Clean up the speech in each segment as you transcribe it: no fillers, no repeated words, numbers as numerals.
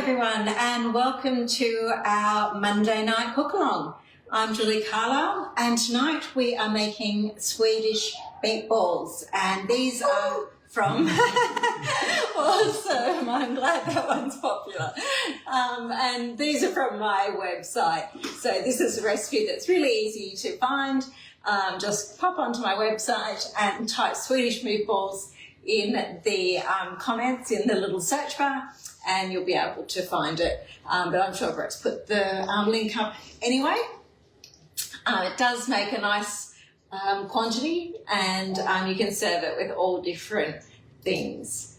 everyone, and welcome to our Monday night cook along. I'm Julie Carlyle, and tonight we are making Swedish meatballs, and these are from awesome. I'm glad that one's popular. And these are from my website. So this is a recipe that's really easy to find. Just pop onto my website and type Swedish meatballs in the comments in the little search bar, and you'll be able to find it. But I'm sure Brett's put the link up anyway. It does make a nice quantity, and you can serve it with all different things.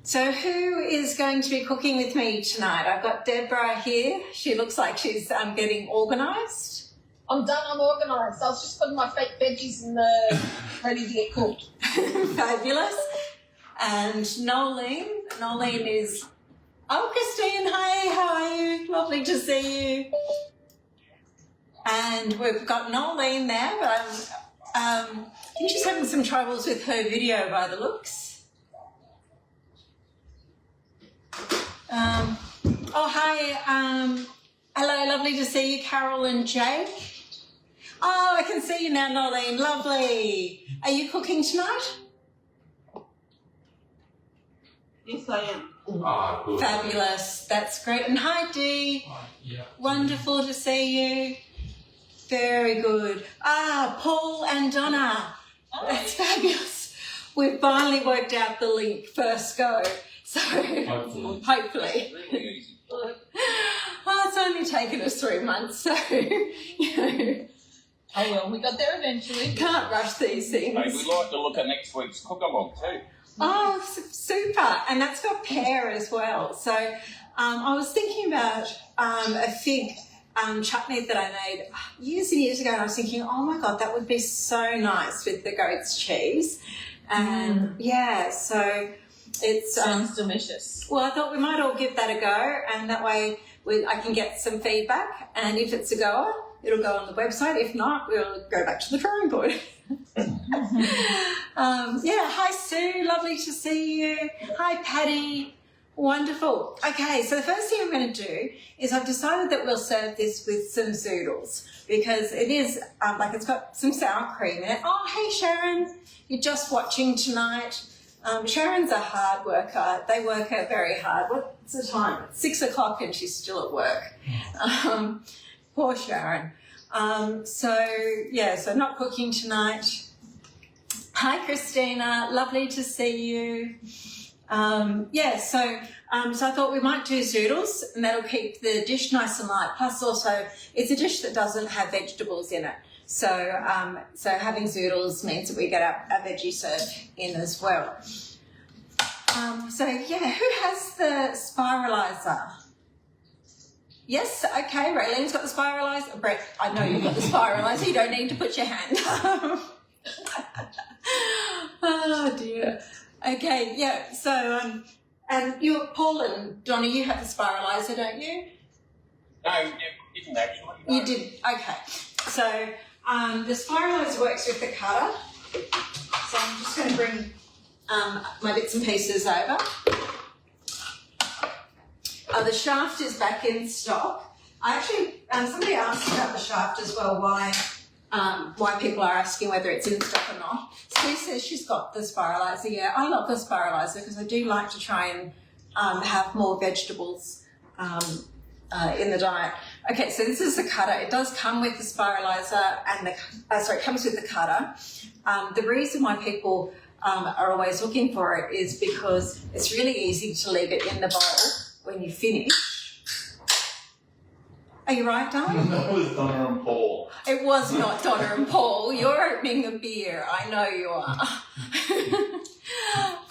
So who is going to be cooking with me tonight? I've got Deborah here. She looks like she's getting organised. I'm done, I'm organised. I was just putting my fake veggies in the ready to get cooked. Fabulous. And Nolene is... Oh, Christine, hi, how are you? Lovely to see you. And we've got Nolene there, but I think she's having some troubles with her video by the looks. Oh, hi. Hello, lovely to see you, Carol and Jake. Oh, I can see you now, Nolene. Lovely. Are you cooking tonight? Yes, I am. Oh, good. Fabulous. That's great. And hi, Dee. Yeah. Wonderful to see you. Very good. Paul and Donna. That's fabulous. We've finally worked out the link first go. So hopefully. Oh, it's only taken us 3 months, so you know. Oh well, we got there eventually. Can't rush these things. Hey, we'd like to look at next week's cook along too. Oh, super. And that's got pear as well. So I was thinking about a fig chutney that I made years and years ago, and I was thinking, oh my God, that would be so nice with the goat's cheese. And yeah, so it's... Sounds delicious. Well, I thought we might all give that a go, and that way I can get some feedback, and if it's a goer, it'll go on the website. If not, we'll go back to the drawing board. Hi Sue, lovely to see you. Hi Patty, wonderful. Okay, so the first thing I'm going to do is I've decided that we'll serve this with some zoodles, because it is it's got some sour cream in it. Oh, hey Sharon, you're just watching tonight. Sharon's a hard worker. They work her very hard. What's the time? It's 6 o'clock and she's still at work. Poor Sharon. So not cooking tonight. Hi Christina, lovely to see you. So I thought we might do zoodles, and that'll keep the dish nice and light. Plus also, it's a dish that doesn't have vegetables in it. So having zoodles means that we get our veggie served in as well. Who has the spiralizer? Yes, okay, Raylene's got the spiralizer. Brett, I know you've got the spiralizer. You don't need to put your hand up. Oh dear. Okay, yeah. So and you, Paul and Donna, you have the spiralizer, don't you? No, it didn't actually. No. You did. Okay. So the spiralizer works with the cutter. So I'm just going to bring my bits and pieces over. The shaft is back in stock. I actually, somebody asked about the shaft as well, why people are asking whether it's in stock or not. Sue says she's got the spiralizer. Yeah, I love the spiralizer because I do like to try and have more vegetables in the diet. Okay, so this is the cutter. It does come with the spiralizer and it comes with the cutter. The reason why people are always looking for it is because it's really easy to leave it in the bowl when you finish. Are you right, darling? No, it was Donna and Paul. It was not Donna and Paul. You're opening a beer. I know you are.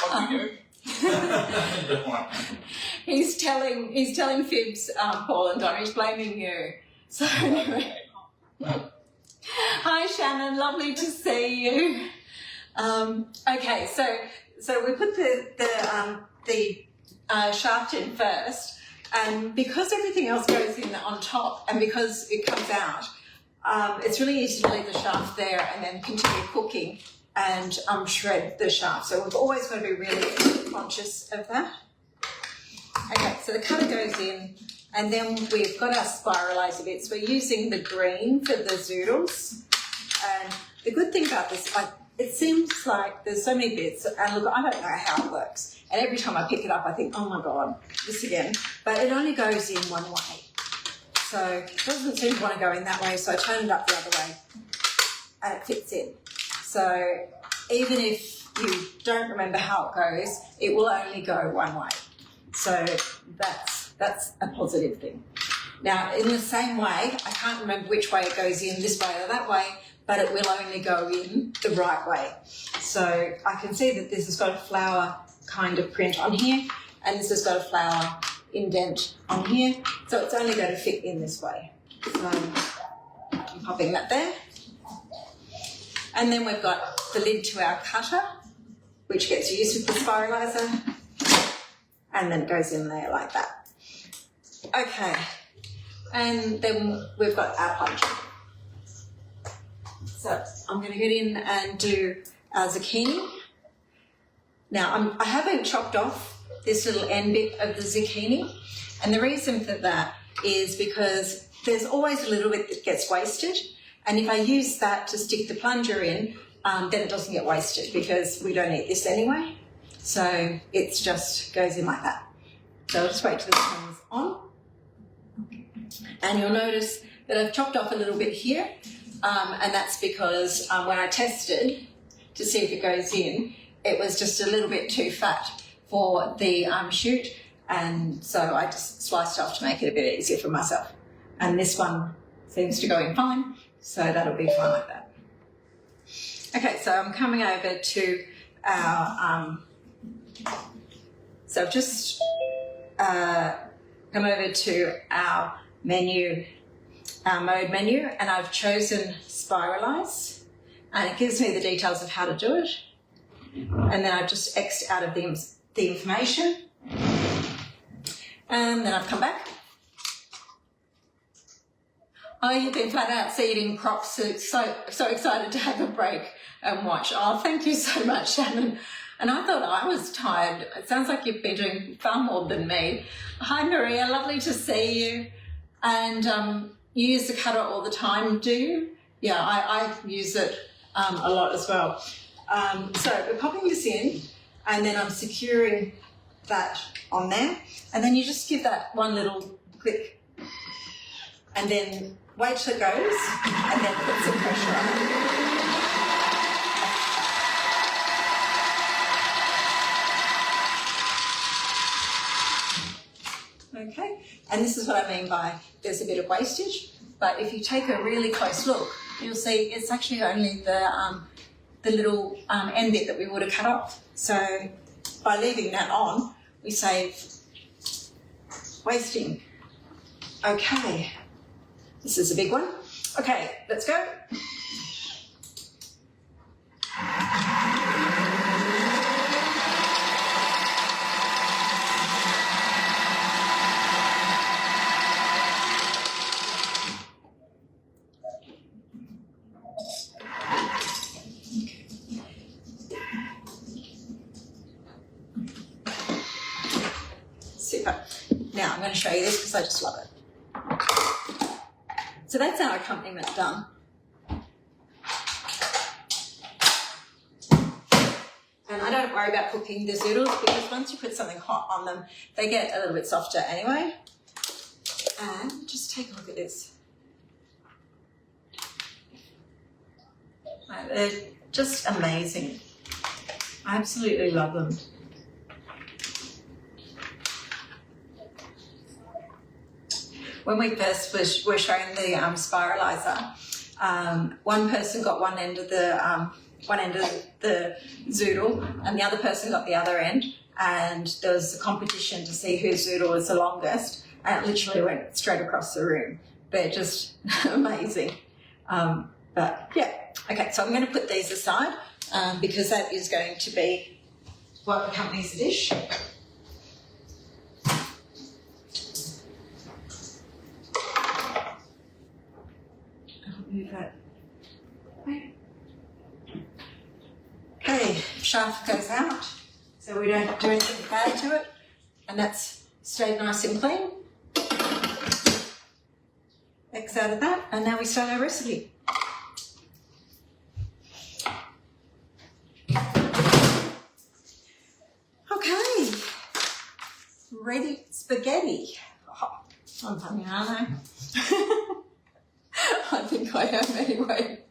What do you do? He's telling fibs, Paul and Donna. He's blaming you. So anyway. Hi Shannon, lovely to see you. Okay, so we put the shaft in first. And because everything else goes in on top, and because it comes out, it's really easy to leave the shaft there and then continue cooking and shred the shaft. So we've always got to be really conscious of that. Okay, so the cutter goes in, and then we've got our spiralizer bits. We're using the green for the zoodles. And the good thing about this, it seems like there's so many bits, and look, I don't know how it works. And every time I pick it up, I think, oh my God, this again. But it only goes in one way. So it doesn't seem to want to go in that way, so I turn it up the other way, and it fits in. So even if you don't remember how it goes, it will only go one way. So that's a positive thing. Now, in the same way, I can't remember which way it goes in, this way or that way, but it will only go in the right way. So I can see that this has got a flower kind of print on here, and this has got a flower indent on here, so it's only going to fit in this way. So I'm popping that there. And then we've got the lid to our cutter, which gets used with the spiralizer, and then it goes in there like that. Okay, and then we've got our plunger. So I'm going to get in and do our zucchini. Now, I haven't chopped off this little end bit of the zucchini, and the reason for that is because there's always a little bit that gets wasted, and if I use that to stick the plunger in, then it doesn't get wasted because we don't eat this anyway. So it just goes in like that. So I'll just wait till this comes on. And you'll notice that I've chopped off a little bit here, and that's because when I tested to see if it goes in, it was just a little bit too fat for the shoot, and so I just sliced off to make it a bit easier for myself. And this one seems to go in fine, so that'll be fine like that. Okay, so I'm coming over to our, so I've just come over to our menu, our mode menu, and I've chosen Spiralize, and it gives me the details of how to do it. And then I've just X'd out of the information, and then I've come back. Oh, you've been flat out seeding crops, so excited to have a break and watch. Oh, thank you so much, Shannon. And I thought I was tired. It sounds like you've been doing far more than me. Hi, Maria, lovely to see you. And you use the cutter all the time, do you? Yeah, I use it a lot as well. So we're popping this in, and then I'm securing that on there, and then you just give that one little click, and then wait till it goes, and then put some pressure on it. Okay, and this is what I mean by there's a bit of wastage, but if you take a really close look, you'll see it's actually only the little end bit that we would have cut off. So by leaving that on, we save wasting. Okay, this is a big one. Okay, let's go. Super. Now I'm going to show you this because I just love it. So that's our accompaniment done. And I don't worry about cooking the zoodles because once you put something hot on them, they get a little bit softer anyway. And just take a look at this. They're just amazing. I absolutely love them. When we first were showing the spiralizer, one person got one end of the zoodle, and the other person got the other end, and there was a competition to see whose zoodle was the longest, and it literally went straight across the room. They're just amazing. But yeah, okay, so I'm going to put these aside because that is going to be what accompanies the dish. Move that. Okay, shaft goes out, so we don't do anything bad to it, and that's stayed nice and clean. X out of that, and now we start our recipe. Okay, ready spaghetti. Oh, I'm funny, aren't I? I think I am anyway.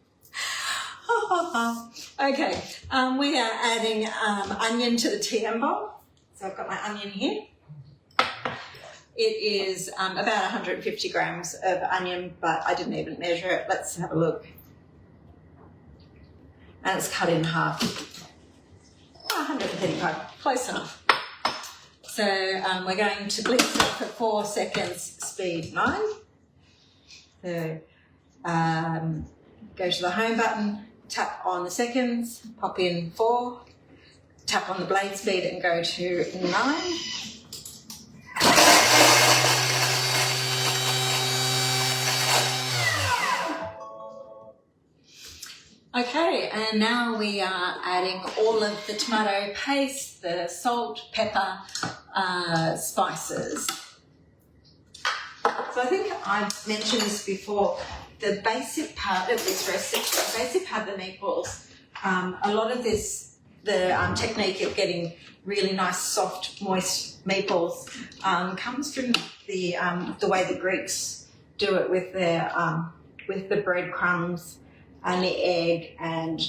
Okay, we are adding onion to the TM bowl. So I've got my onion here. It is about 150 grams of onion, but I didn't even measure it. Let's have a look. And it's cut in half. 135, close enough. So we're going to blitz it for 4 seconds, speed 9. So go to the home button, tap on the seconds, pop in 4, tap on the blade speed and go to 9. Okay, and now we are adding all of the tomato paste, the salt, pepper, spices. So I think I've mentioned this before, the basic part of this recipe, the basic part of the meatballs, a lot of this, the technique of getting really nice, soft, moist meatballs comes from the way the Greeks do it with the breadcrumbs and the egg and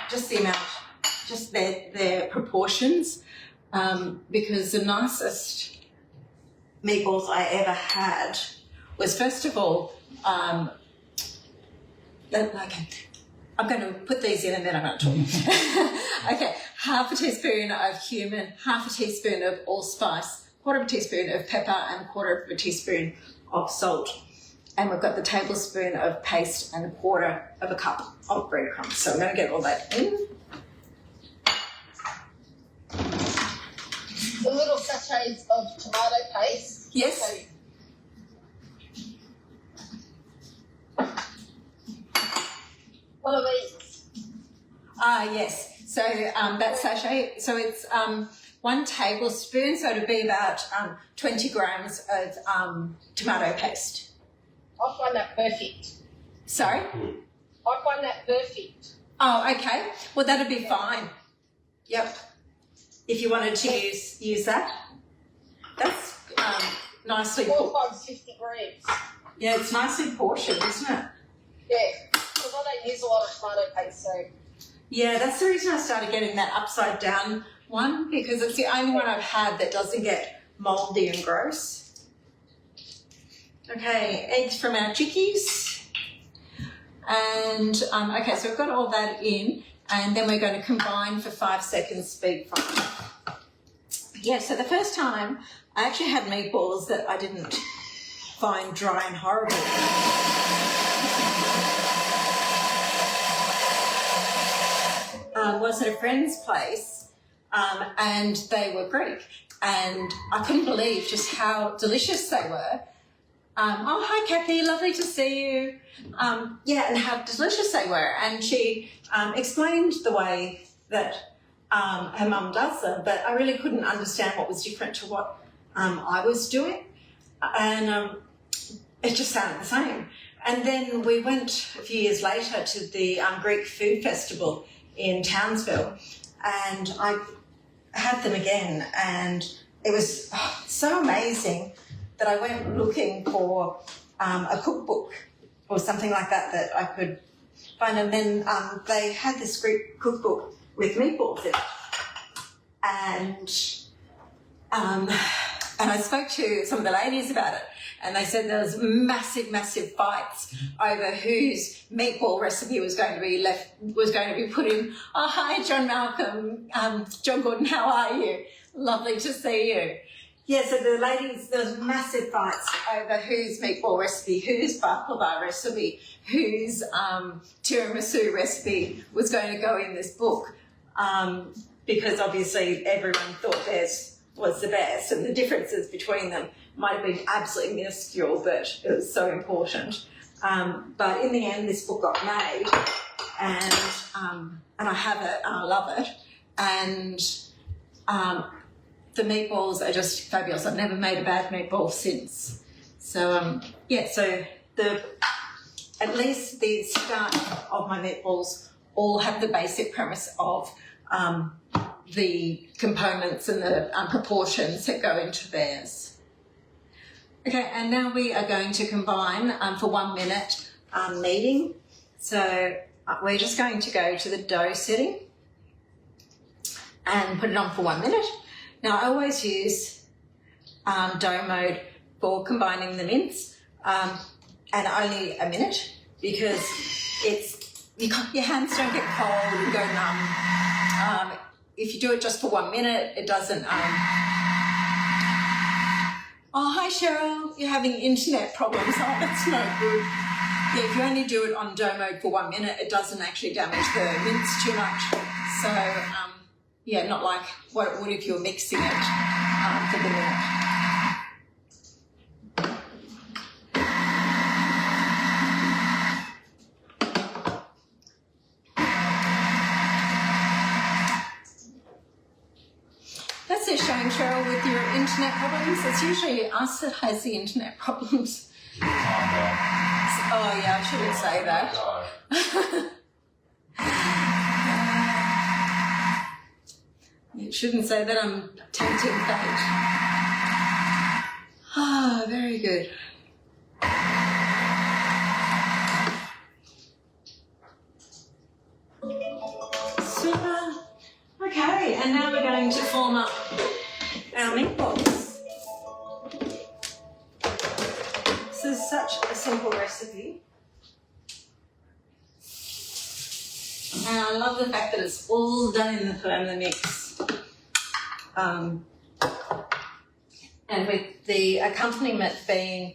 just the amount, just their proportions, because the nicest meatballs I ever had was, first of all, okay, I'm going to put these in and then I'm going to talk. Okay, half a teaspoon of cumin, half a teaspoon of allspice, quarter of a teaspoon of pepper and quarter of a teaspoon of salt. And we've got the tablespoon of paste and a quarter of a cup of breadcrumbs. So I'm going to get all that in. The little sachets of tomato paste. Yes. Okay. What are these? Yes. So that sachet, so it's 1 tablespoon, so it'll be about 20 grams of tomato paste. I find that perfect. Sorry? I find that perfect. Oh, okay. Well, that'd be fine. Yep. If you wanted to use that. That's nicely 4 times 50 grams. Yeah, it's nicely portioned, isn't it? Yeah, because I don't use a lot of tomato paste, so. Yeah, that's the reason I started getting that upside down one, because it's the only one I've had that doesn't get mouldy and gross. Okay, eggs from our chickies. And, okay, so we've got all that in, and then we're going to combine for 5 seconds, speed 5. Yeah, so the first time I actually had meatballs that I didn't find dry and horrible. Was at a friend's place, and they were Greek, and I couldn't believe just how delicious they were. Oh, hi, Kathy, lovely to see you. Yeah, and how delicious they were. And she explained the way that her mum does them, but I really couldn't understand what was different to what I was doing. And it just sounded the same. And then we went a few years later to the Greek Food Festival in Townsville, and I had them again, and it was so amazing that I went looking for a cookbook or something like that that I could find. And then they had this Greek cookbook with meatballs in it. And I spoke to some of the ladies about it, and they said there was massive fights over whose meatball recipe was going to be put in. Oh, hi, John Malcolm. John Gordon, how are you? Lovely to see you. Yeah, so the ladies, there was massive fights over whose meatball recipe, whose baklava recipe, whose tiramisu recipe was going to go in this book, because obviously everyone thought theirs was the best, and the differences between them might have been absolutely minuscule, but it was so important. But in the end, this book got made, and I have it, and I love it, and the meatballs are just fabulous. I've never made a bad meatball since. So so at least the start of my meatballs all have the basic premise of the components and the proportions that go into theirs. Okay, and now we are going to combine for 1 minute kneading. So we're just going to go to the dough setting and put it on for 1 minute. Now I always use dough mode for combining the mince and only a minute because your hands don't get cold and go numb. If you do it just for 1 minute, it doesn't. Oh, hi Cheryl, you're having internet problems. Oh, that's no good. Yeah, if you only do it on dough mode for 1 minute, it doesn't actually damage the mince too much. So, yeah, not like what it would if you were mixing it for the minute. That's a shame, Cheryl, with your internet problems. It's usually us that has the internet problems. Oh, yeah, I shouldn't say that. You shouldn't say that. I'm tempting fate. Ah, very good. Super. Okay, and now we're going to form up our meatballs. This is such a simple recipe. And I love the fact that it's all done in the Thermomix. And with the accompaniment being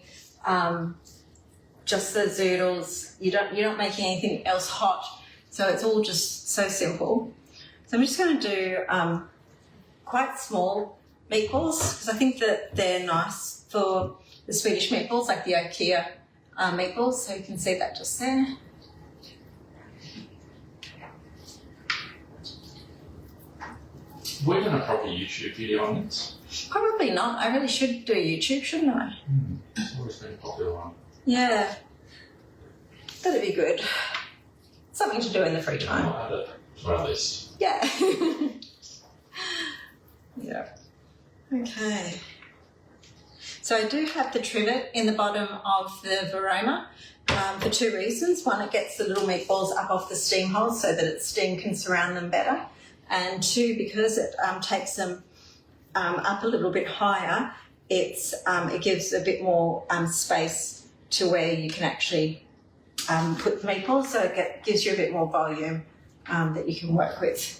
just the zoodles, you're not making anything else hot, so it's all just so simple. So I'm just going to do quite small meatballs because I think that they're nice for the Swedish meatballs, like the IKEA meatballs. So you can see that just there. We're going to probably YouTube video on this. Probably not. I really should do YouTube, shouldn't I? It's always been a popular one. Yeah. That'd be good. Something to do in the free time. I'll add it to our list. Yeah. Yeah. Okay. So I do have the trivet in the bottom of the varoma for two reasons. One, it gets the little meatballs up off the steam holes so that its steam can surround them better. And two, because it takes them up a little bit higher, it gives a bit more space to where you can actually put the meatballs, so it gives you a bit more volume that you can work with.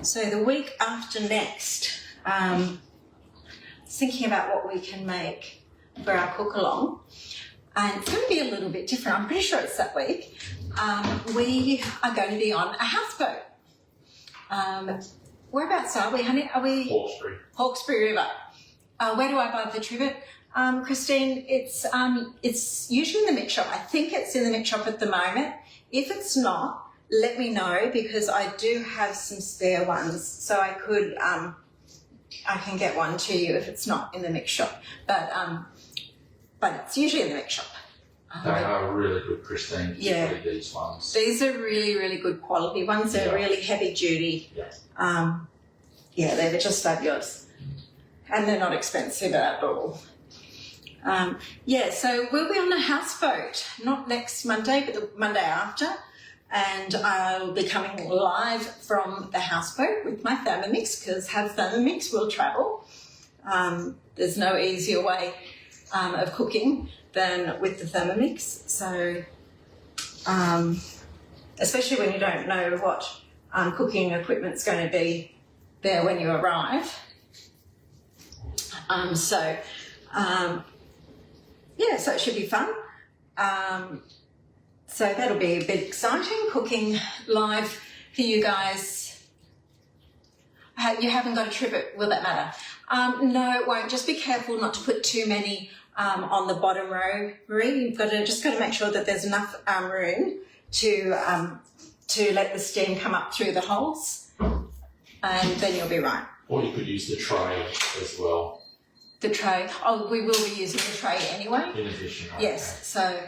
So the week after next, thinking about what we can make for our cook-along, and it's going to be a little bit different. I'm pretty sure it's that week. We are going to be on a houseboat. Whereabouts are we, honey? Are we? Hawkesbury River. Where do I buy the trivet? Christine, it's usually in the mix shop. I think it's in the mix shop at the moment. If it's not, let me know because I do have some spare ones, so I could I can get one to you if it's not in the mix shop. But it's usually in the mix shop. They are really good, Christine, particularly these ones. These are really, really good quality ones. They're really heavy duty. Yeah. They're just fabulous. And they're not expensive at all. So we'll be on a houseboat, not next Monday, but the Monday after. And I'll be coming live from the houseboat with my Thermomix because have Thermomix will travel. There's no easier way of cooking than with the Thermomix. So, especially when you don't know what cooking equipment's going to be there when you arrive. So it should be fun. So that'll be a bit exciting, cooking live for you guys. I You haven't got a trivet, will that matter? No, it won't. Just be careful not to put too many on the bottom row, Marie. You've got to make sure that there's enough room to let the steam come up through the holes, and then you'll be right. Or you could use the tray as well. The tray. Oh, we will be using the tray anyway. In addition. Okay. Yes. So.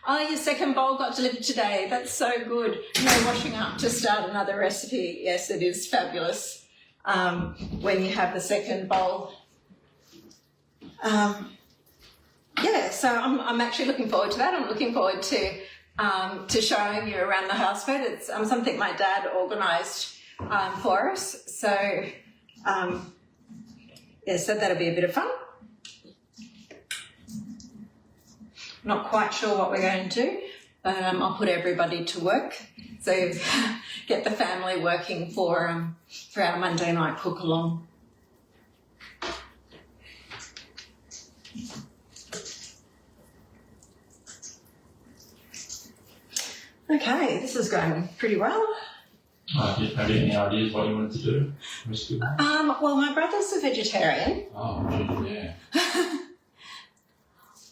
Oh, your second bowl got delivered today. That's so good. No washing up to start another recipe. Yes, it is fabulous when you have the second bowl. So I'm actually looking forward to that. I'm looking forward to showing you around the houseboat. It's something my dad organised for us. So, so that'll be a bit of fun. Not quite sure what we're going to do, but I'll put everybody to work. So get the family working for our Monday night cook along. Okay, this is going pretty well. Have you any ideas what you wanted to do? Well, my brother's a vegetarian. Oh, yeah.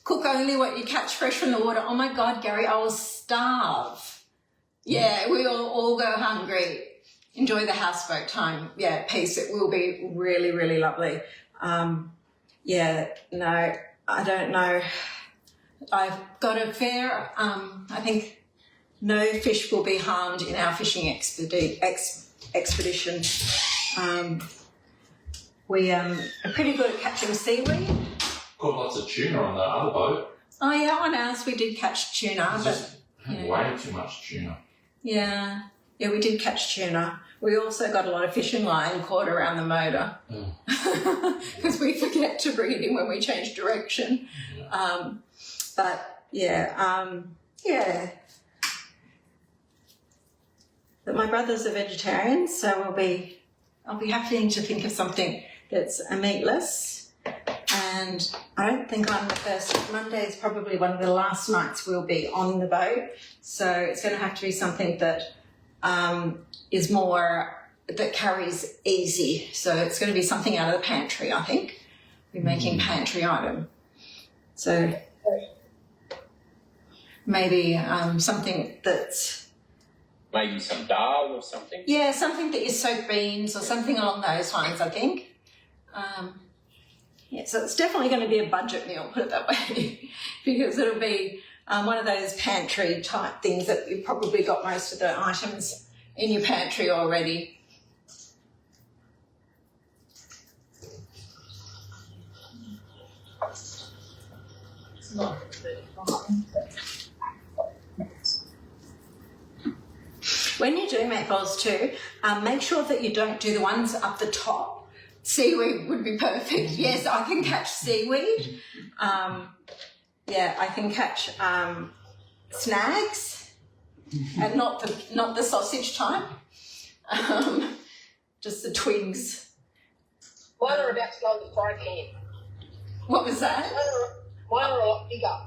Cook only what you catch fresh from the water. Oh my God, Gary, I will starve. Yeah, we all go hungry. Enjoy the houseboat time. Yeah, peace. It will be really, really lovely. No, I don't know. I've got a fair, I think no fish will be harmed in our fishing expedition. We are pretty good at catching seaweed. Caught lots of tuna on the other boat. Oh yeah, on ours we did catch tuna, but way too much tuna. Yeah, we did catch tuna. We also got a lot of fishing line caught around the motor because we forget to bring it in when we change direction. Yeah. But my brother's a vegetarian, so I'll be having to think of something that's meatless. And I don't think on the first Monday is probably one of the last nights we'll be on the boat. So it's going to have to be something that is more, that carries easy. So it's going to be something out of the pantry, I think. We're making pantry item. So maybe something that's... Maybe some dal or something? Yeah, something that you soak beans or something along those lines, I think. So it's definitely going to be a budget meal, put it that way, because it'll be one of those pantry type things that you've probably got most of the items in your pantry already. When you're doing meatballs too, make sure that you don't do the ones up the top. Seaweed would be perfect. Yes, I can catch seaweed. I can catch snags, and not the sausage type. Just the twigs. Mine are about to go in the frying pan. What was that? Mine are a lot bigger.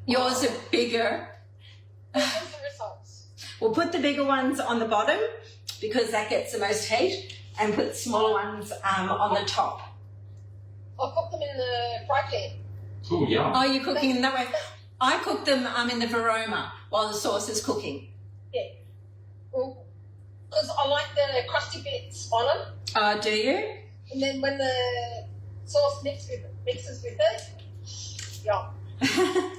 Yours are bigger. What's the results? We'll put the bigger ones on the bottom because that gets the most heat, and put smaller ones on the top. I cook them in the fry pan. Oh, yeah. Oh, you're cooking in that way? I cook them in the varoma while the sauce is cooking. Yeah. Well, because I like the crusty bits on them. Oh, do you? And then when the sauce mixes with it, yum.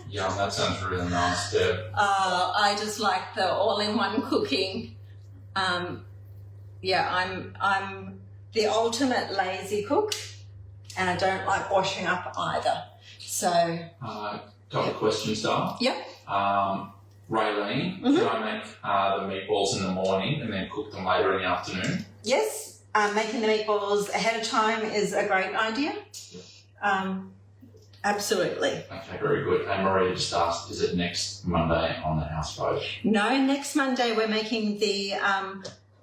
Yum, that sounds really nice, Deb. I just like the all-in-one cooking. I'm the ultimate lazy cook, and I don't like washing up either. So, got a question, Star. Yep. Raylene, should I make the meatballs in the morning and then cook them later in the afternoon? Yes, making the meatballs ahead of time is a great idea. Absolutely. Okay, very good. And Maria just asked, is it next Monday on the houseboat? No, next Monday we're making the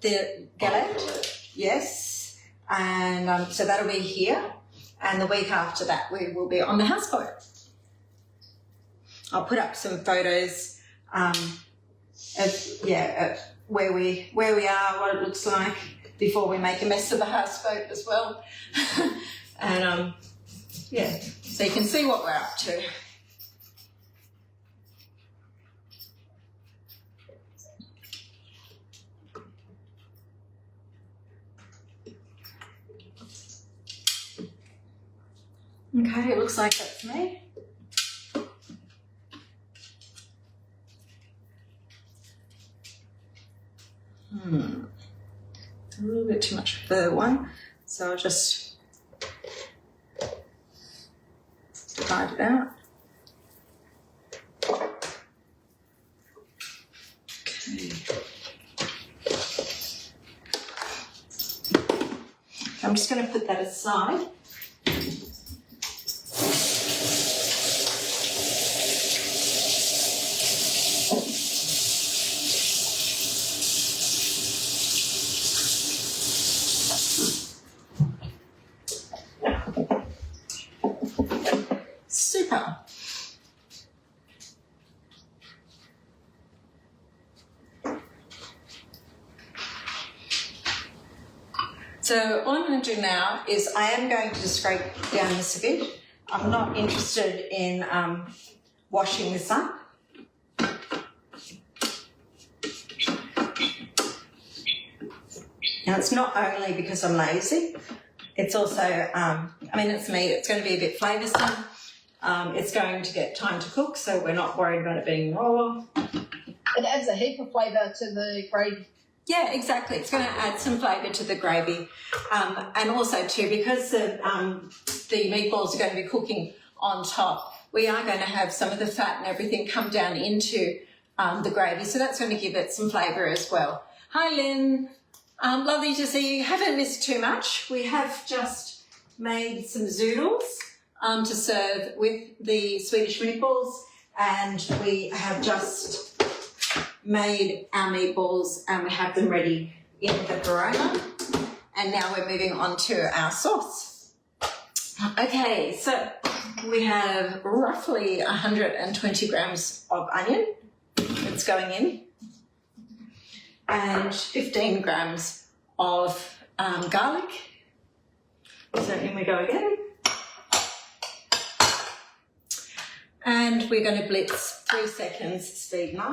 galette. Yes, and so that'll be here, and the week after that we will be on the houseboat. I'll put up some photos of where we are, what it looks like, before we make a mess of the houseboat as well. And yeah, so you can see what we're up to. Okay, it looks like that's me. A little bit too much for the one, so I'll just divide it out. Okay. I'm just going to put that aside. Super. So all I'm going to do now is I am going to scrape down this a bit. I'm not interested in washing this up. And it's not only because I'm lazy, it's also, I mean, it's meat, it's going to be a bit flavoursome. It's going to get time to cook, so we're not worried about it being raw. It adds a heap of flavour to the gravy. Yeah, exactly. It's going to add some flavour to the gravy. And also too, because the meatballs are going to be cooking on top, we are going to have some of the fat and everything come down into the gravy. So that's going to give it some flavour as well. Hi, Lynn. Lovely to see you. Haven't missed too much. We have just made some zoodles to serve with the Swedish meatballs, and we have just made our meatballs and we have them ready in the Corona. And now we're moving on to our sauce. Okay, so we have roughly 120 grams of onion that's going in, and 15 grams of garlic. So in we go again. And we're going to blitz 3 seconds, speed 9.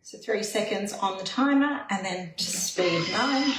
So 3 seconds on the timer and then to speed 9.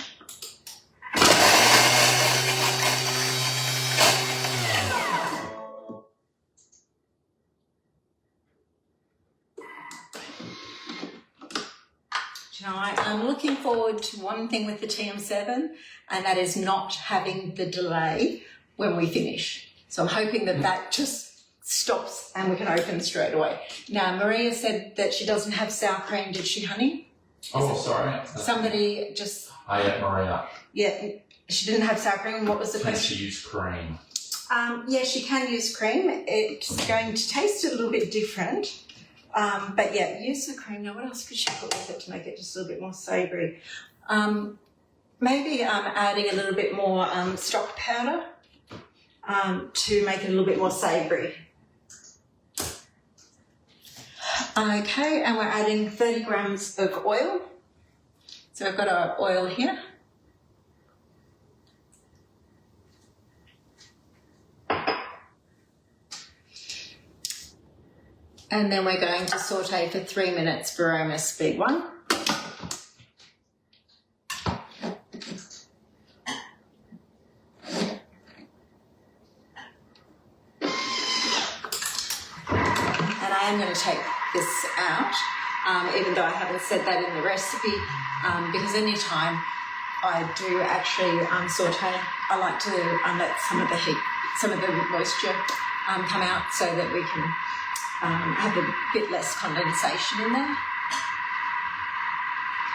You know, I'm looking forward to one thing with the TM7, and that is not having the delay when we finish. So I'm hoping that that just stops and we can open straight away. Now, Maria said that she doesn't have sour cream, did she, honey? Oh, sorry. Somebody just... Maria. Yeah, she didn't have sour cream. What was the Can question? she use cream? Yeah, she can use cream. It's going to taste a little bit different. But yeah, use the cream. Now, what else could she put with it to make it just a little bit more savoury? Maybe adding a little bit more stock powder to make it a little bit more savoury. Okay, and we're adding 30 grams of oil. So I've got our oil here. And then we're going to saute for 3 minutes, Baroma speed 1. And I am going to take this out, even though I haven't said that in the recipe, because any time I do actually saute, I like to let some of the heat, some of the moisture come out so that we can have a bit less condensation in there.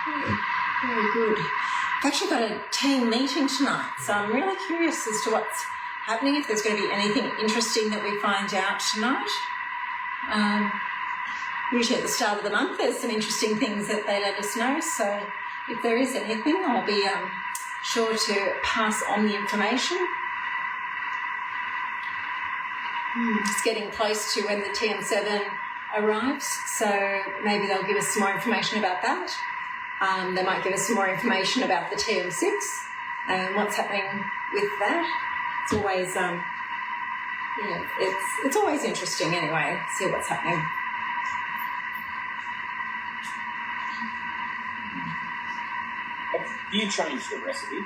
Okay, very good. I've actually got a team meeting tonight, so I'm really curious as to what's happening, if there's going to be anything interesting that we find out tonight. Usually at the start of the month there's some interesting things that they let us know, so if there is anything I'll be sure to pass on the information. It's getting close to when the TM7 arrives, so maybe they'll give us some more information about that. They might give us some more information about the TM6 and what's happening with that. It's always, it's always interesting anyway, see what's happening. Have you changed the recipe?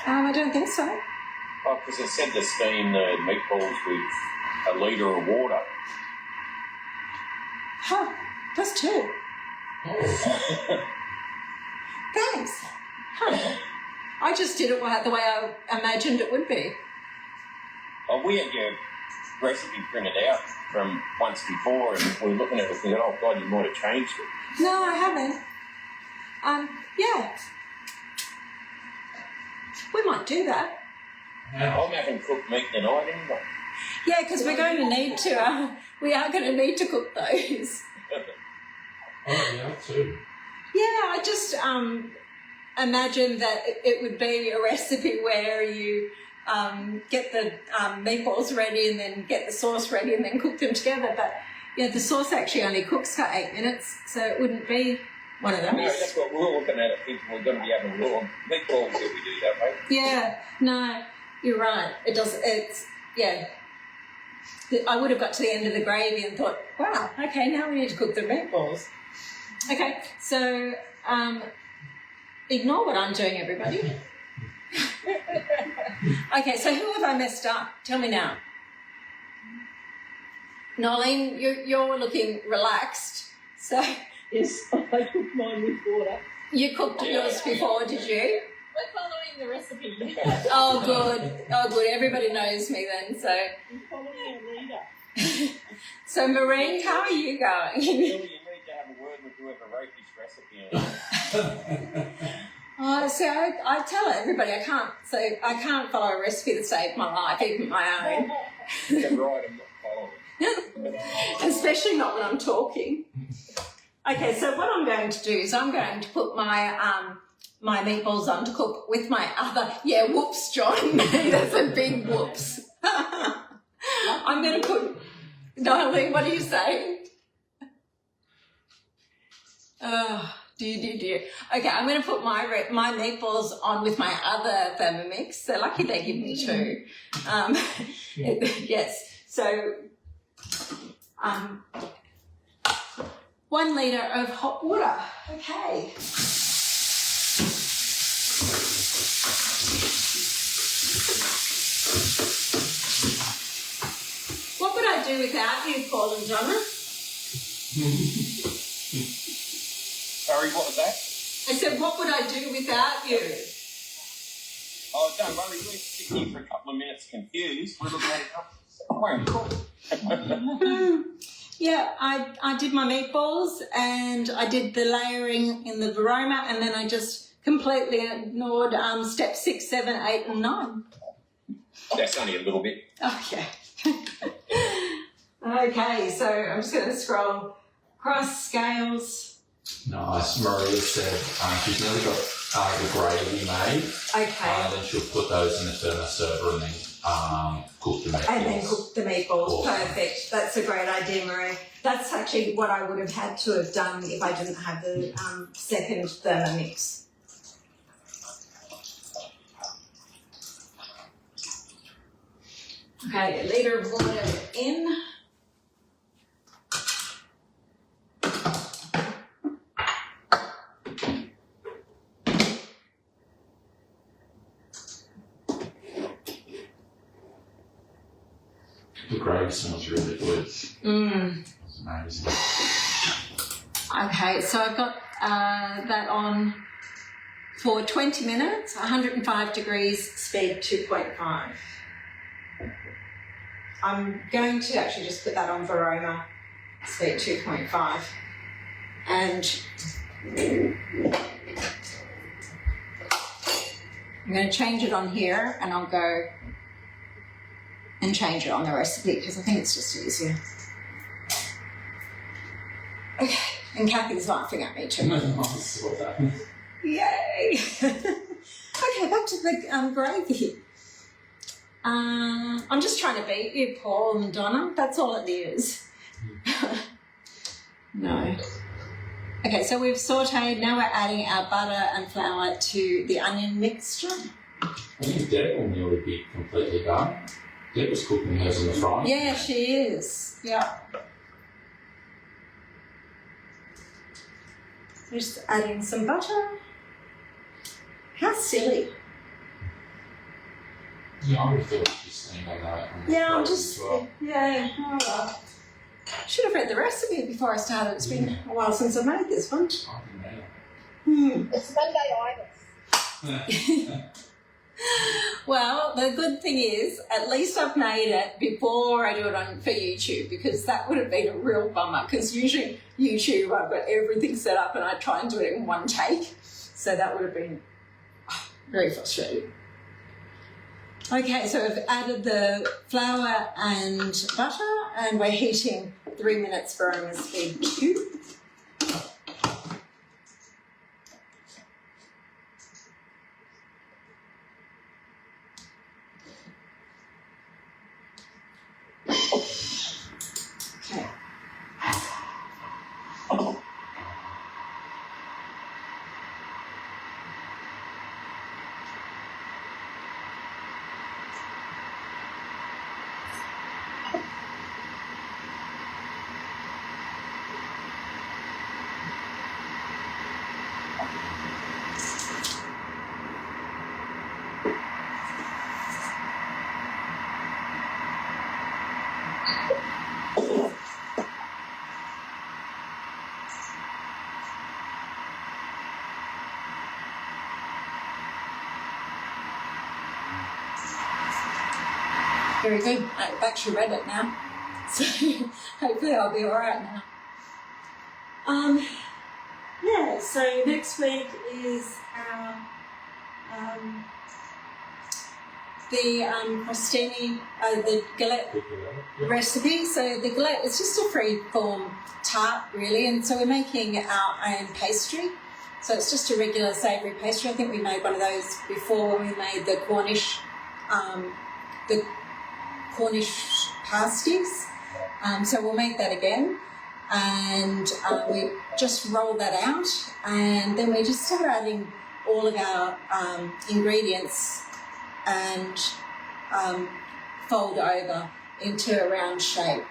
I don't think so. Oh, because it said to steam the meatballs with a litre of water. Huh, does too. Thanks. Huh. I just did it the way I imagined it would be. Oh, we had your recipe printed out from once before, and we were looking at it and thinking, oh God, you might have changed it. No, I haven't. Yeah. We might do that. I'm having cooked meat tonight anyway. Yeah, because we're going to need to, we are going to need to cook those. Oh, yeah, too. Yeah, I just imagine that it would be a recipe where you get the meatballs ready and then get the sauce ready and then cook them together. But yeah, the sauce actually only cooks for 8 minutes, so it wouldn't be one of those. No, that's what we're looking at. Thinking we're going to be having raw meatballs if we do that, right? Yeah, no, you're right. It does. It's yeah. I would have got to the end of the gravy and thought, wow, okay, now we need to cook the meatballs. Okay, so ignore what I'm doing, everybody. Okay, so who have I messed up? Tell me now. Nolene, you're looking relaxed. So Yes, I cooked mine with water. you cooked yours before, did you? We're following the recipe. Oh, good. Oh, good. Everybody knows me then. So, We're following our leader. so Maureen, how are you going? Really, you need to have a word with whoever wrote this recipe. Oh, so I tell everybody I can't follow a recipe that saved my life, even my own. You're right, I'm not following. Especially not when I'm talking. Okay, so what I'm going to do is I'm going to put my my meatballs on to cook with my other. Yeah, whoops, John. That's a big whoops. I'm going to put. Darling, what are you saying? Oh, dear. Okay, I'm going to put my meatballs on with my other Thermomix. They're lucky they give me 2. Yes, so 1 litre of hot water. Okay. What would I do without you, Paul and Donna? Sorry, what was that? I said, what would I do without you? Oh, don't worry, we're sitting here for a couple of minutes confused. We're looking at it up. Oh, cool. Yeah, I did my meatballs and I did the layering in the Varoma, and then I just completely ignored step 6, 7, 8 and 9. That's only a little bit. Okay. Okay, so I'm just going to scroll across scales. Nice. Maria said she's nearly got the gravy made. Okay. Then she'll put those in the thermoserver and then cook the meatballs. And then cook the meatballs. Awesome. Perfect. That's a great idea, Marie. That's actually what I would have had to have done if I didn't have the second Thermomix. Okay, a litre of water in. The gravy smells really good. It's amazing. Okay, so I've got that on for 20 minutes, 105 degrees, speed 2.5. I'm going to actually just put that on Varoma, speed 2.5. And I'm going to change it on here, and I'll go and change it on the recipe because I think it's just easier. Okay, and Kathy's laughing at me too. Nice. Well done. Yay! Okay, back to the gravy. I'm just trying to beat you, Paul and Donna. That's all it is. No. Okay, so we've sauteed. Now we're adding our butter and flour to the onion mixture. I think Deb will nearly be completely done. Deb was cooking hers in the frying. Yeah, she is. Yeah. We're just adding some butter. How silly. Yeah, I would have thought she's staying on that. Yeah, I'm just, yeah, oh well. Should have read the recipe before I started. It's been a while since I made this one. It's Monday itis. Well, the good thing is, at least I've made it before I do it for YouTube, because that would have been a real bummer, because usually YouTube I've got everything set up and I try and do it in one take. So that would have been very frustrating. Okay, so I've added the flour and butter, and we're heating 3 minutes for over speed 2. Okay. Very good. I've actually read it now, so hopefully I'll be all right now. Yeah, so next week is our the crostini, the galette recipe. So the galette is just a free form tart, really, and so we're making our own pastry. So it's just a regular savoury pastry. I think we made one of those before when we made the Cornish pasties. So we'll make that again, and we just roll that out, and then we just start adding all of our ingredients and fold over into a round shape.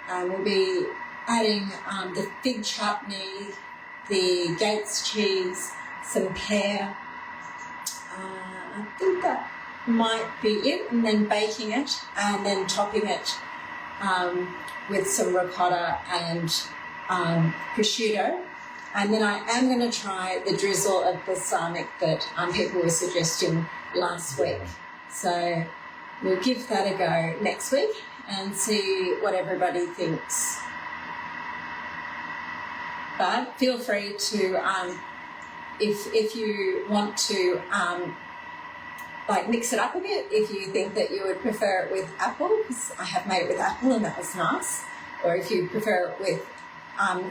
We'll be adding the fig chutney, the Gates cheese, some pear. I think that might be it, and then baking it and then topping it with some ricotta and prosciutto. And then I am going to try the drizzle of balsamic that people were suggesting last week. So we'll give that a go next week and see what everybody thinks. But feel free to, if you want to, mix it up a bit, if you think that you would prefer it with apple, because I have made it with apple and that was nice, or if you prefer it with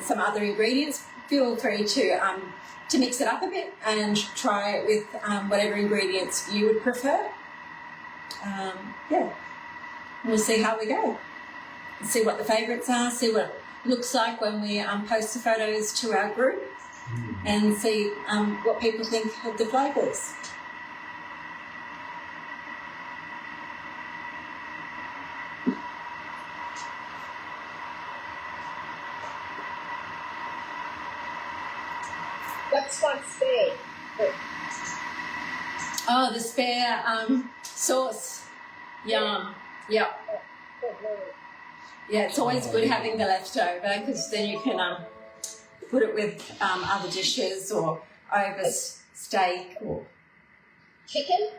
some other ingredients, feel free to mix it up a bit and try it with whatever ingredients you would prefer. We'll see how we go. See what the favourites are, see what it looks like when we post the photos to our group, and see what people think of the flavours. What's one spare? Oh, the spare sauce. Yum. Yep. Yeah, it's always good having the leftover, because then you can put it with other dishes or over steak or Chicken?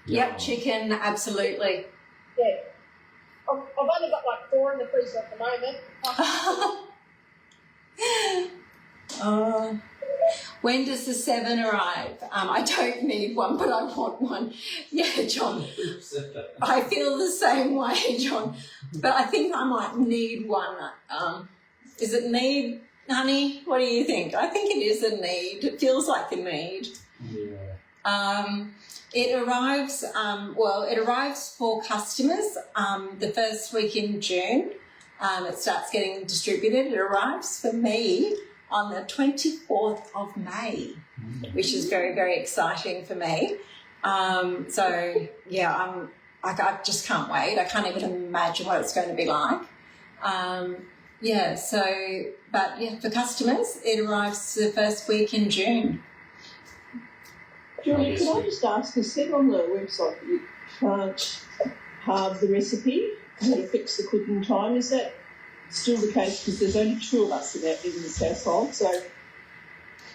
Yep, chicken, absolutely. Yeah. I've only got like 4 in the freezer at the moment. When does the 7 arrive? I don't need one, but I want one. Yeah, John. I feel the same way, John. But I think I might need one. Is it need, honey? What do you think? I think it is a need. It feels like a need. Yeah. It arrives, it arrives for customers the first week in June. It starts getting distributed. It arrives for me on the 24th of May, which is very, very exciting for me. So, yeah, I just can't wait. I can't even imagine what it's going to be like. For customers, it arrives the first week in June. Julie, can I just ask, you said on the website that you can't halve the recipe to fix the cooking time. Is that still the case? Because there's only 2 of us in this household, so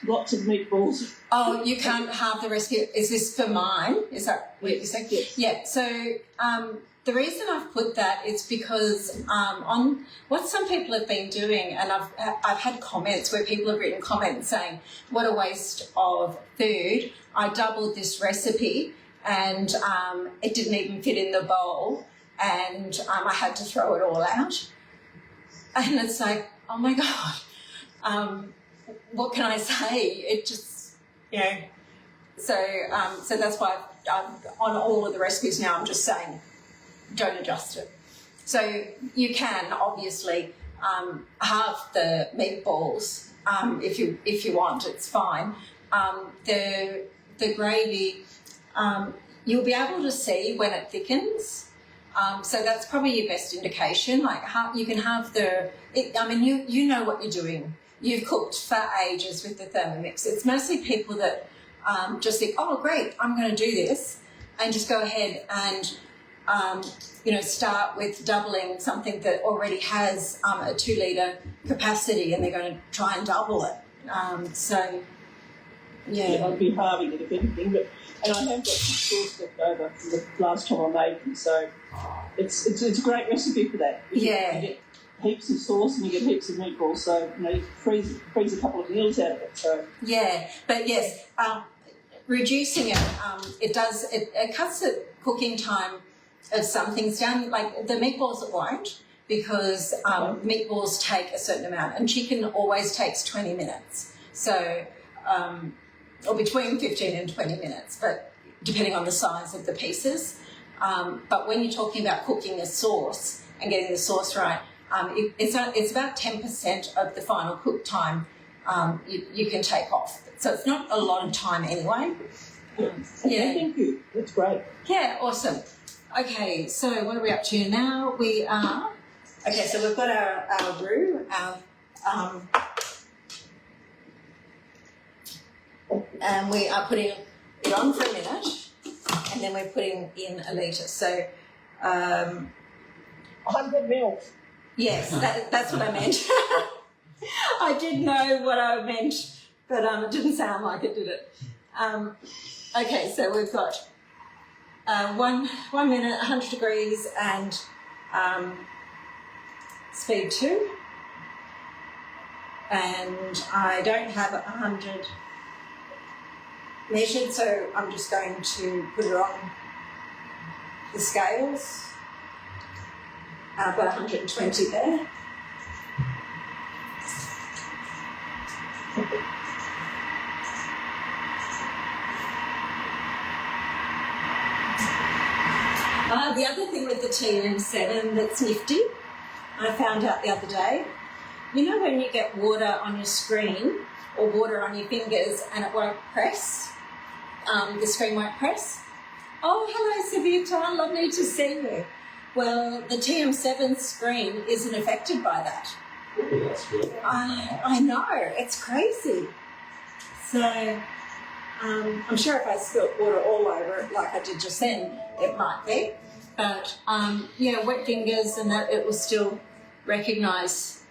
lots of meatballs. Oh, you can't halve the recipe. Is this for mine? Is that what you're saying? Yes. Yeah. So the reason I've put that is because on what some people have been doing, and I've had comments where people have written comments saying, "What a waste of food! I doubled this recipe, and it didn't even fit in the bowl, and I had to throw it all out." And it's like, oh my God. What can I say? It just, So that's why on all of the recipes now I'm just saying, don't adjust it. So you can obviously halve the meatballs if you want. It's fine. The gravy, you'll be able to see when it thickens. So that's probably your best indication. Like you can have you know what you're doing. You've cooked for ages with the Thermomix. It's mostly people that just think, oh, great, I'm going to do this, and just go ahead and, start with doubling something that already has a 2-litre capacity, and they're going to try and double it. Yeah, I'd be halving it if anything, and I have got some sauce left over from the last time I made them, so it's a great recipe for that. You get heaps of sauce and you get heaps of meatballs, so you freeze a couple of meals out of it. So yeah, but yes, reducing it cuts the cooking time of some things down. Like the meatballs, it won't, because meatballs take a certain amount, and chicken always takes 20 minutes. So or between 15 and 20 minutes, but depending on the size of the pieces. But when you're talking about cooking a sauce and getting the sauce right, it's about 10% of the final cook time you can take off. So it's not a lot of time anyway. Thank you. That's great. Yeah, awesome. Okay, so what are we up to now? We are... Okay, so we've got our roux, and we are putting it on for a minute, and then we're putting in a litre. So... 100 mils. Yes, that's what I meant. I did know what I meant, but it didn't sound like it, did it? Okay, so we've got 1 minute, 100 degrees, and speed 2. And I don't have 100 measured, so I'm just going to put it on the scales. I've got 120 there. The other thing with the TM7 that's nifty, I found out the other day, when you get water on your screen or water on your fingers and it won't press, the screen won't press? Oh, hello, Savita, lovely to see you. Well, the TM7 screen isn't affected by that. Oh, that's good. I know, it's crazy. So I'm sure if I spilt water all over it like I did just then, it might be. But wet fingers and that, it will still recognise.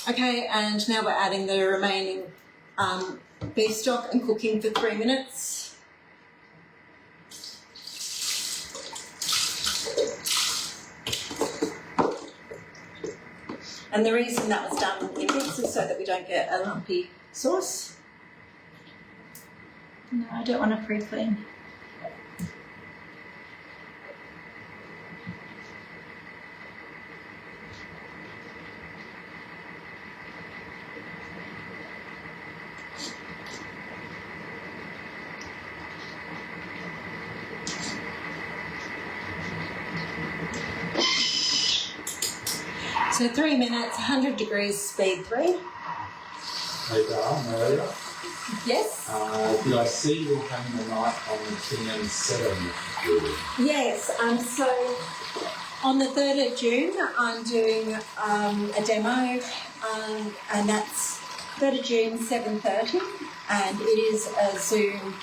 Okay, and now we're adding the remaining beef stock and cooking for 3 minutes. And the reason that was done in bits is so that we don't get a lumpy sauce. No, I don't want to pre-clean. So So 3 minutes, 100 degrees, speed 3. Hey, Dar, Maria. Yes? Did I see you having a night on the TM7 building? Yes, so on the 3rd of June, I'm doing a demo, and that's 3rd of June, 7:30, and it is a Zoom.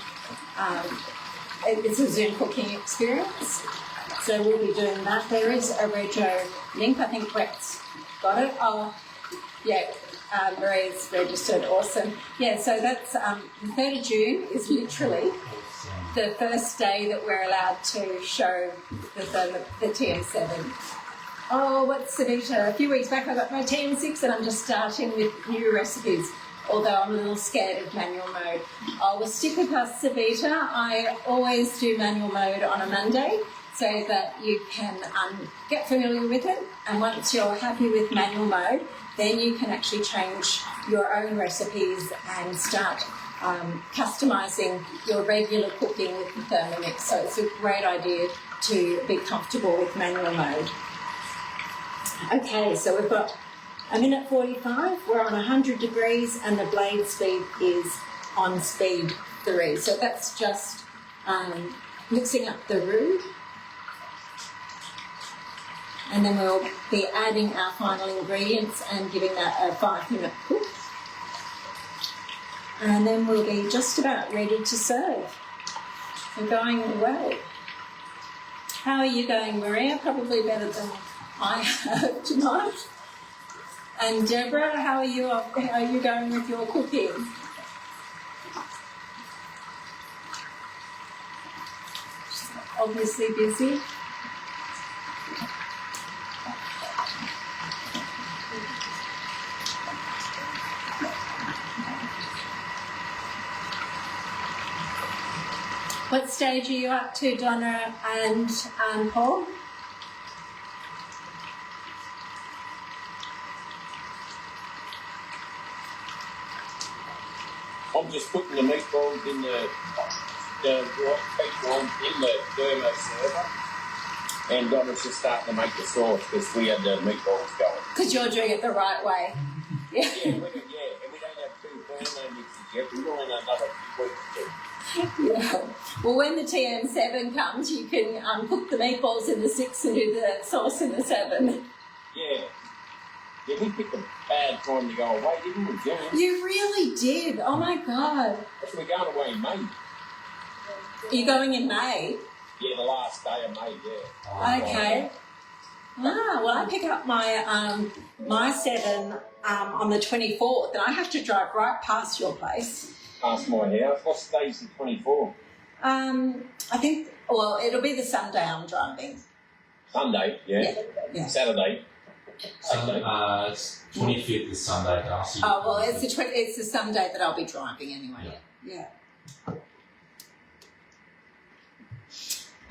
It's a Zoom cooking experience, so we'll be doing that. There is a rego link. I think Brett's got it. Oh, yeah. Maria's registered. Awesome. Yeah. So that's the 3rd of June is literally the first day that we're allowed to show the TM7. Oh, what's Savita? A few weeks back I got my TM6 and I'm just starting with new recipes, although I'm a little scared of manual mode. I will stick with us, Savita. I always do manual mode on a Monday so that you can get familiar with it, and once you're happy with manual mode, then you can actually change your own recipes and start customising your regular cooking with the Thermomix. So it's a great idea to be comfortable with manual mode. Okay, so we've got 1 minute 45, we're on 100 degrees and the blade speed is on speed 3. So that's just mixing up the roux. And then we'll be adding our final ingredients and giving that a 5-minute cook. And then we'll be just about ready to serve. So going well. How are you going, Maria? Probably better than I have tonight. And Deborah, how are you going with your cooking? Obviously busy. What stage are you up to, Donna and Paul? I'm just putting the meatballs in the thermo server, and Donna's just starting to make the sauce because we had the meatballs going. Because you're doing it the right way. Yeah, and we don't have 2 thermo mixes yet. We're doing another few weeks too. Yeah. Well, when the TM7 comes, you can cook the meatballs in the 6 and do the sauce in the 7. Yeah. Yeah, we picked a bad time to go away, didn't we, Jen? You really did. Oh, my God. That's we're going away in May. Are you going in May? Yeah, the last day of May, yeah. Okay. Ah, well, I pick up my 7 on the 24th, and I have to drive right past your place. Past my house. What day's the 24th? I think, well, it'll be the Sunday I'm driving. Sunday, yeah. Yeah. Saturday. It's 25th is Sunday, Darcy. Oh, well, it's the Sunday that I'll be driving anyway. Yeah.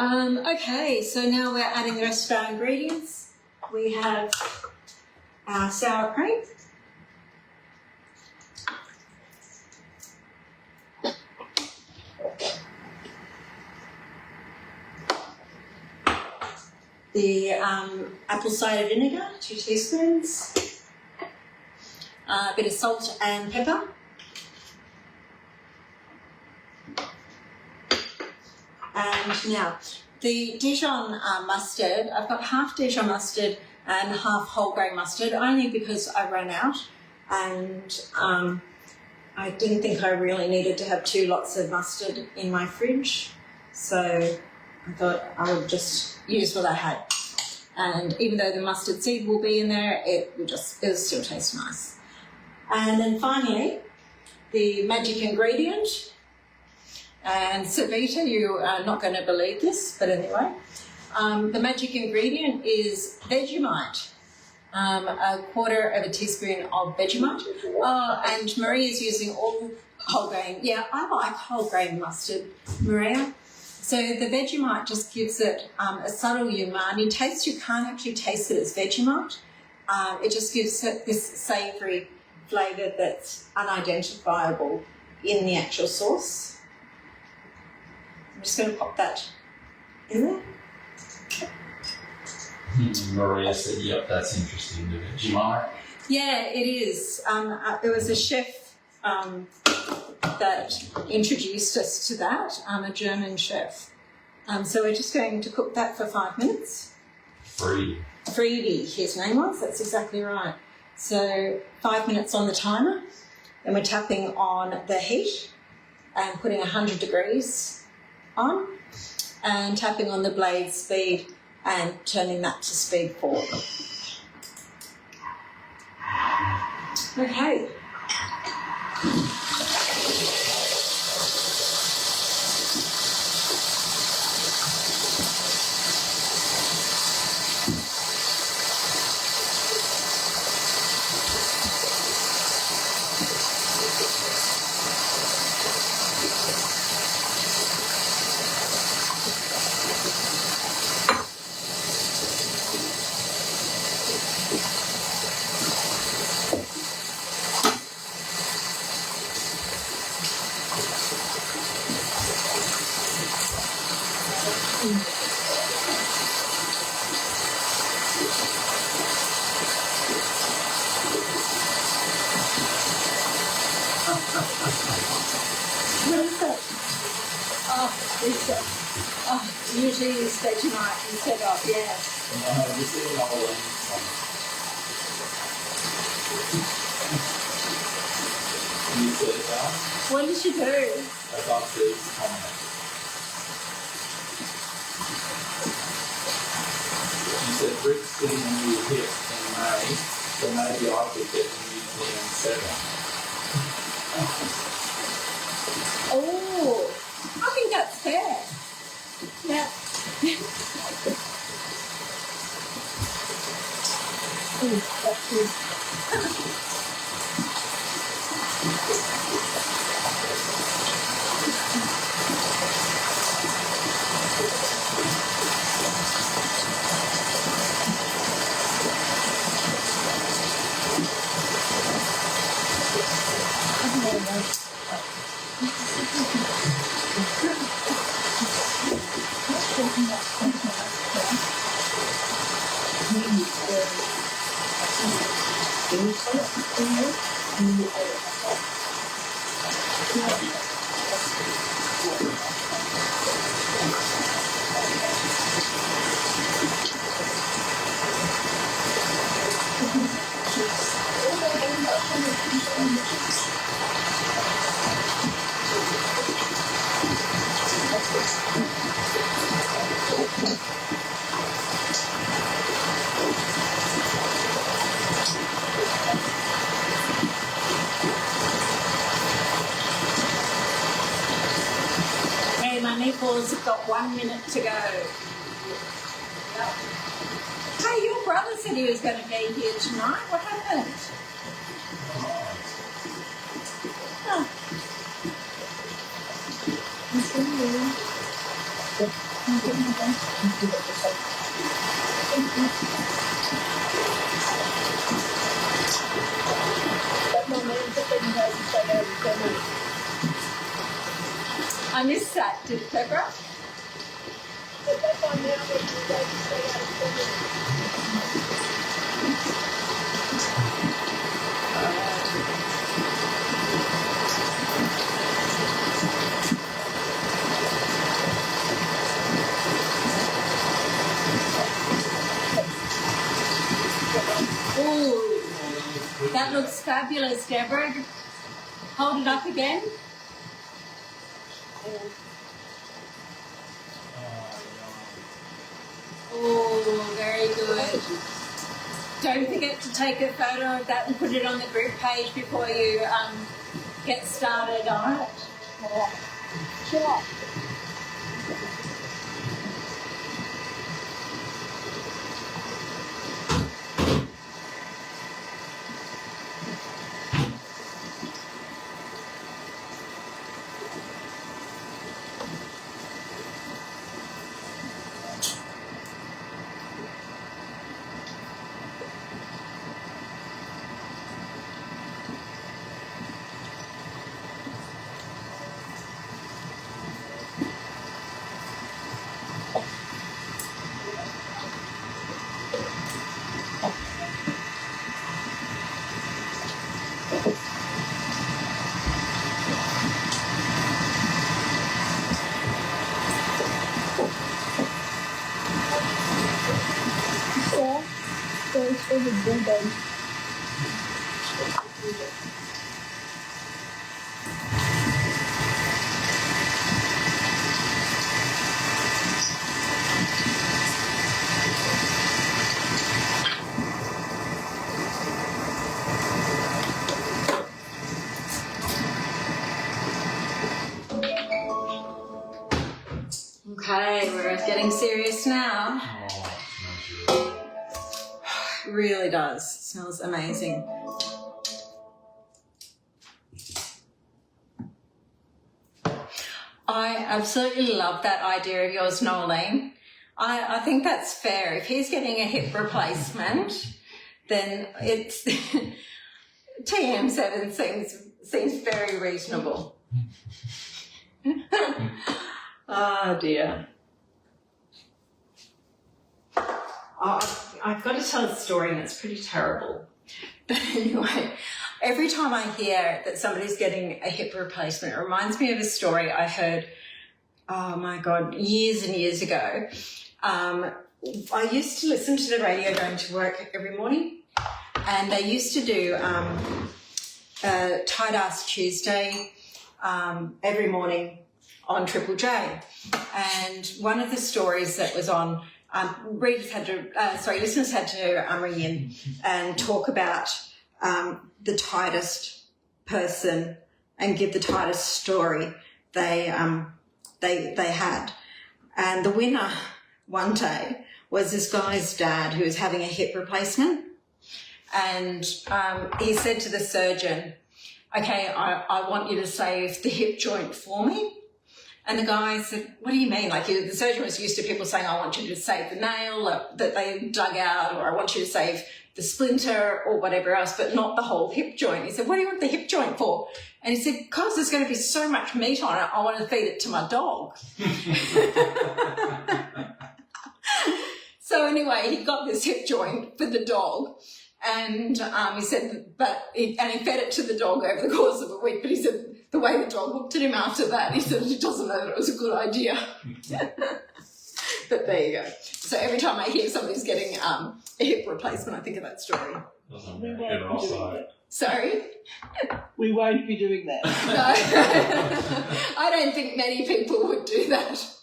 Okay, so now we're adding the rest of our ingredients. We have our sour cream. The apple cider vinegar, 2 teaspoons. A bit of salt and pepper. And now, the Dijon mustard, I've got half Dijon mustard and half whole grain mustard, only because I ran out and I didn't think I really needed to have 2 lots of mustard in my fridge. So I thought I would just use what I had. And even though the mustard seed will be in there, it'll still taste nice. And then finally, the magic ingredient. And Savita, you are not going to believe this, but anyway, the magic ingredient is Vegemite. A 1/4 teaspoon of Vegemite. Oh, and Maria's using all whole grain. Yeah, I like whole grain mustard, Maria. So the Vegemite just gives it a subtle umami taste. You can't actually taste it as Vegemite. It just gives it this savoury flavour that's unidentifiable in the actual sauce. I'm just going to pop that in there. Maria said, yep, that's interesting. The Vegemite. Yeah, it is. There was a chef that introduced us to that, a German chef. So we're just going to cook that for 5 minutes. Freebie, his name was. That's exactly right. So 5 minutes on the timer, and we're tapping on the heat and putting 100 degrees on, and tapping on the blade speed and turning that to speed 4. Okay. What is that? Oh, it's usually it's Vegemite instead of, yeah. This is an old one. You said it down? What did you do? I got this comment. You said Rick's getting a new hit in May, so maybe I could get a new thing in 7. Oh, I think that's fair. Yeah. Ooh, that's good. Okay, my meatballs have got 1 minute to go. Yep. Hey, your brother said he was going to be here tonight. What happened? Oh. I missed that, did Deborah? Ooh, that looks fabulous, Deborah. Hold it up again. Oh, very good. Don't forget to take a photo of that and put it on the group page before you get started on it. Sure. with bulldogs. Okay, we're getting serious now. Oh, It really does. It smells amazing. I absolutely love that idea of yours, Nolene. I think that's fair. If he's getting a hip replacement, then it's TM7 seems very reasonable. Oh dear. I've got to tell a story and it's pretty terrible. But anyway, every time I hear that somebody's getting a hip replacement, it reminds me of a story I heard, oh my God, years and years ago. I used to listen to the radio going to work every morning, and they used to do Tight Ass Tuesday every morning on Triple J. And one of the stories that was on, listeners had to ring in and talk about the tightest person and give the tightest story they had. And the winner one day was this guy's dad who was having a hip replacement. And he said to the surgeon, okay, I want you to save the hip joint for me. And the guy said, what do you mean? Like, the surgeon was used to people saying, I want you to save the nail that they dug out, or I want you to save the splinter or whatever else, but not the whole hip joint. He said, what do you want the hip joint for? And he said, because there's going to be so much meat on it, I want to feed it to my dog. So anyway, he got this hip joint for the dog. And he said, he fed it to the dog over the course of a week. But he said, the way the dog looked at him after that, he said, it doesn't know that it was a good idea. But there you go. So every time I hear somebody's getting a hip replacement, I think of that story. doesn't make it also. Sorry? We won't be doing that. No. I don't think many people would do that.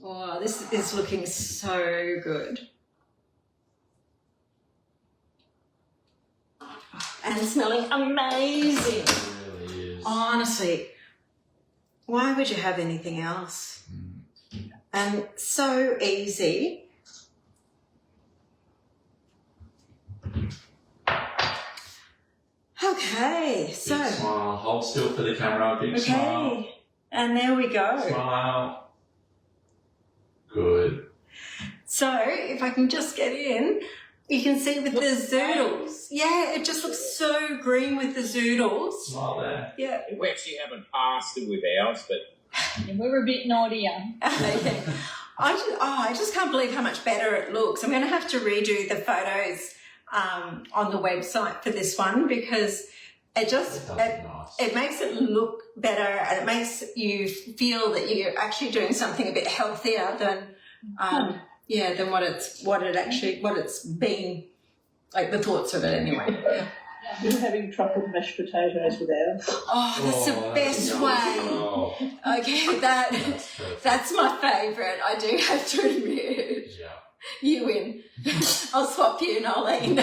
Oh, this is looking so good. And smelling amazing. It really is. Honestly, why would you have anything else? And so easy. Okay, so. Big smile. Hold still for the camera. Big smile. Okay, and there we go. Smile. Good. So, if I can just get in, you can see with the zoodles. Yeah, it just looks so green with the zoodles. Smile there. Yeah. We actually haven't passed it with ours, but And we were a bit naughtier. Okay. I just can't believe how much better it looks. I'm going to have to redo the photos on the website for this one, because it just it makes it look better, and it makes you feel that you're actually doing something a bit healthier than than what it's been, like the thoughts of it anyway. Yeah. We're having truffled mashed potatoes with ours. Oh, that's the best way. Oh, Okay, that's my favourite. I do have to admit. yeah. You win. I'll swap you, Nolene.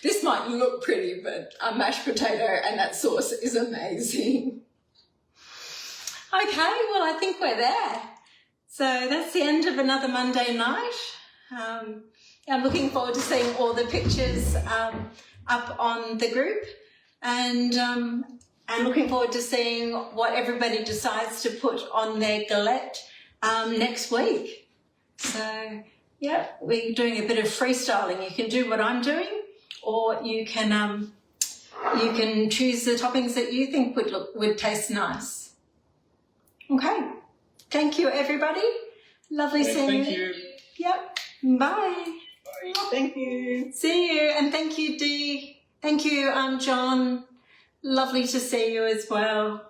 This might look pretty, but a mashed potato and that sauce is amazing. Okay, well, I think we're there. So that's the end of another Monday night. I'm looking forward to seeing all the pictures up on the group, and I'm looking forward to seeing what everybody decides to put on their galette next week. So, yeah, we're doing a bit of freestyling. You can do what I'm doing, or you can choose the toppings that you think would taste nice. Okay. Thank you, everybody. Lovely seeing you. Thank you. Yep. Bye. Bye. Thank you. See you, and thank you, Dee. Thank you, John. Lovely to see you as well.